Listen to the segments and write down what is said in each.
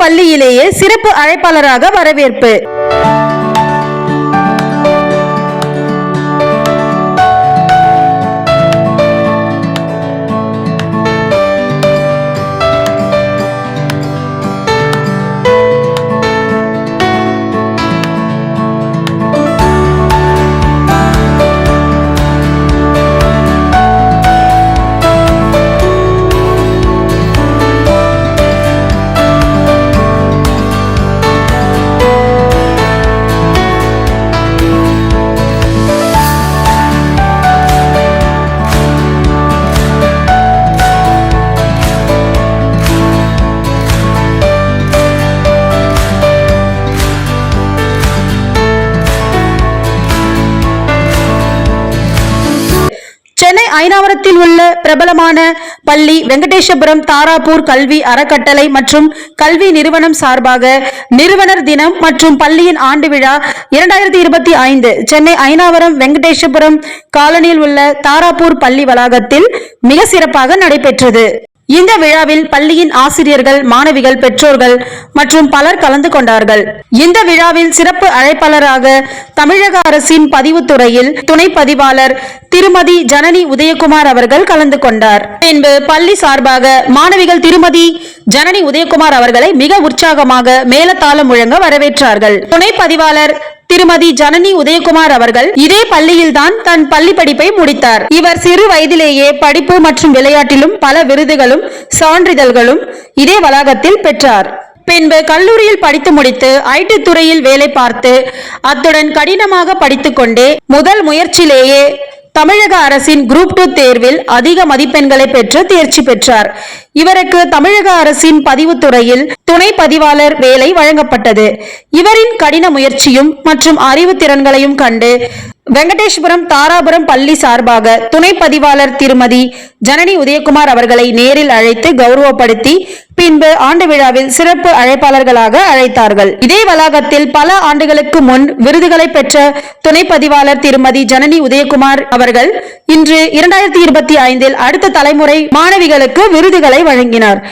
பள்ளியிலேயே சிறப்பு அழைப்பாளராக வரவேற்பு. ஐனாவரத்தில் உள்ள பிரபலமான பள்ளி வெங்கடேசபுரம் தாராபூர் கல்வி அறக்கட்டளை மற்றும் கல்வி நிறுவனம் சார்பாக நிறுவனர் தினம் மற்றும் பள்ளியின் ஆண்டு விழா 2025 சென்னை ஐனாவரம் வெங்கடேசபுரம் காலனியில் உள்ள தாராபூர் பள்ளி வளாகத்தில் மிக சிறப்பாக நடைபெற்றது. இந்த விழாவில் பள்ளியின் ஆசிரியர்கள், மாணவிகள், பெற்றோர்கள் மற்றும் பலர் கலந்து கொண்டார்கள். இந்த விழாவில் சிறப்பு அழைப்பாளராக தமிழக அரசின் பதிவுத்துறையில் துணை பதிவாளர் திருமதி ஜனனி உதயகுமார் அவர்கள் கலந்து கொண்டார். பின்பு பள்ளி சார்பாக மாணவிகள் திருமதி ஜனனி உதயகுமார் அவர்களை மிக உற்சாகமாக மேளதாளம் முழங்க வரவேற்றார்கள். துணை பதிவாளர் திருமதி ஜனனி உதயகுமார் அவர்கள் இதே பள்ளியில்தான் தன் பள்ளி படிப்பை முடித்தார். இவர் சிறு வயதிலேயே படிப்பு மற்றும் விளையாட்டிலும் பல விருதுகளும் சான்றிதழ்களும் இதே வளாகத்தில் பெற்றார். பின்பு கல்லூரியில் படித்து முடித்து ஐடி துறையில் வேலை பார்த்து அத்துடன் கடினமாக படித்துக் கொண்டே முதல் முயற்சியிலேயே தமிழக அரசின் குரூப் 2 தேர்வில் அதிக மதிப்பெண்களை பெற்று தேர்ச்சி பெற்றார். இவருக்கு தமிழக அரசின் பதிவுத்துறையில் துணை பதிவாளர் வேலை வழங்கப்பட்டது. இவரின் கடின முயற்சியும் மற்றும் அறிவு திறன்களையும் கண்டு வெங்கடேஸ்வரம் தாராபுரம் பள்ளி சார்பாக துணை பதிவாளர் திருமதி ஜனனி உதயகுமார் அவர்களை நேரில் அழைத்து கௌரவப்படுத்தி பின்பு ஆண்டு விழாவில் சிறப்பு அழைப்பாளர்களாக அழைத்தார்கள். இதே வளாகத்தில் பல ஆண்டுகளுக்கு முன் விருதுகளை பெற்ற துணை பதிவாளர் திருமதி ஜனனி உதயகுமார் அவர்கள் இன்று 2025 அடுத்த தலைமுறை மாணவிகளுக்கு விருதுகளை வழங்கினார்.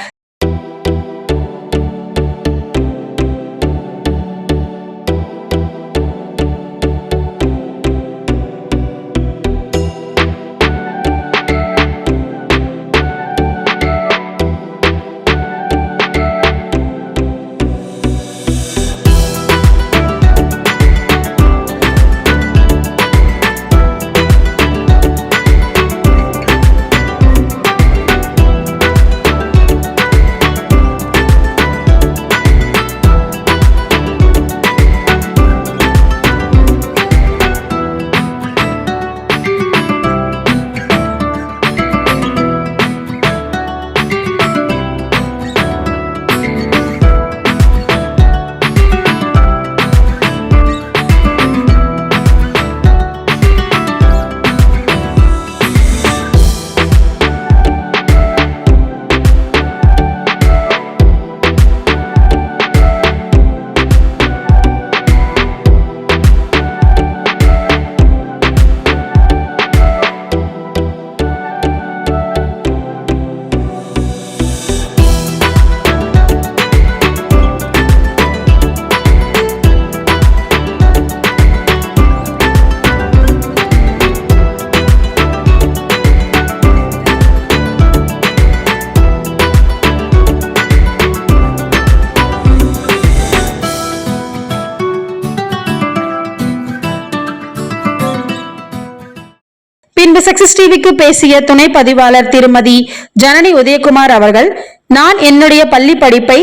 பின்பு சக்சஸ் டிவிக்கு பேசிய துணை பதிவாளர் திருமதி ஜனனி உதயகுமார் அவர்கள், நான் என்னுடைய பள்ளி படிப்பை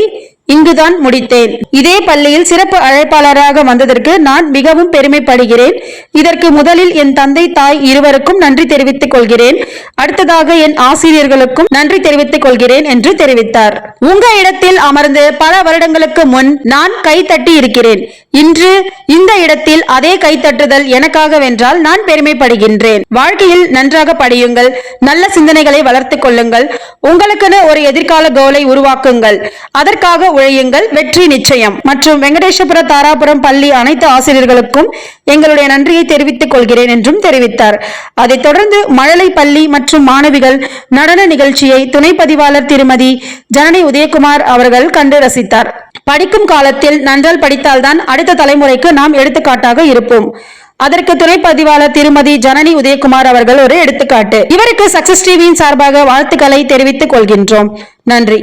இங்குதான் முடித்தேன். இதே பள்ளியில் சிறப்பு அழைப்பாளராக வந்ததற்கு நான் மிகவும் பெருமைப்படுகிறேன். இதற்கு முதலில் என் தந்தை, தாய் இருவருக்கும் நன்றி தெரிவித்துக் கொள்கிறேன். அடுத்ததாக என் ஆசிரியர்களுக்கும் நன்றி தெரிவித்துக் கொள்கிறேன் என்று தெரிவித்தார். உங்க இடத்தில் அமர்ந்து பல வருடங்களுக்கு முன் நான் கைத்தட்டி இருக்கிறேன். இன்று இந்த இடத்தில் அதே கைத்தட்டுதல் எனக்காக வென்றால் நான் பெருமைப்படுகின்றேன். வாழ்க்கையில் நன்றாக படியுங்கள், நல்ல சிந்தனைகளை வளர்த்துக் கொள்ளுங்கள், உங்களுக்கென ஒரு எதிர்கால கோலை உருவாக்குங்கள், அதற்காக உழையுங்கள், வெற்றி நிச்சயம். மற்றும் வெங்கடேசபுர தாராபுரம் பள்ளி அனைத்து ஆசிரியர்களுக்கும் எங்களுடைய நன்றியை தெரிவித்துக் கொள்கிறேன் என்றும் தெரிவித்தார். அதைத் தொடர்ந்து மழலை பள்ளி மற்றும் மாணவிகள் நடன நிகழ்ச்சியை துணை பதிவாளர் திருமதி ஜனனி உதயகுமார் அவர்கள் கண்டு ரசித்தார். படிக்கும் காலத்தில் நன்றால் படித்தால்தான் அடுத்த தலைமுறைக்கு நாம் எடுத்துக்காட்டாக இருப்போம். அதற்கு துணை பதிவாளர் திருமதி ஜனனி உதயகுமார் அவர்கள் ஒரு எடுத்துக்காட்டு. இவருக்கு சக்சஸ் டிவியின் சார்பாக வாழ்த்துக்களை தெரிவித்துக் கொள்கின்றோம். நன்றி.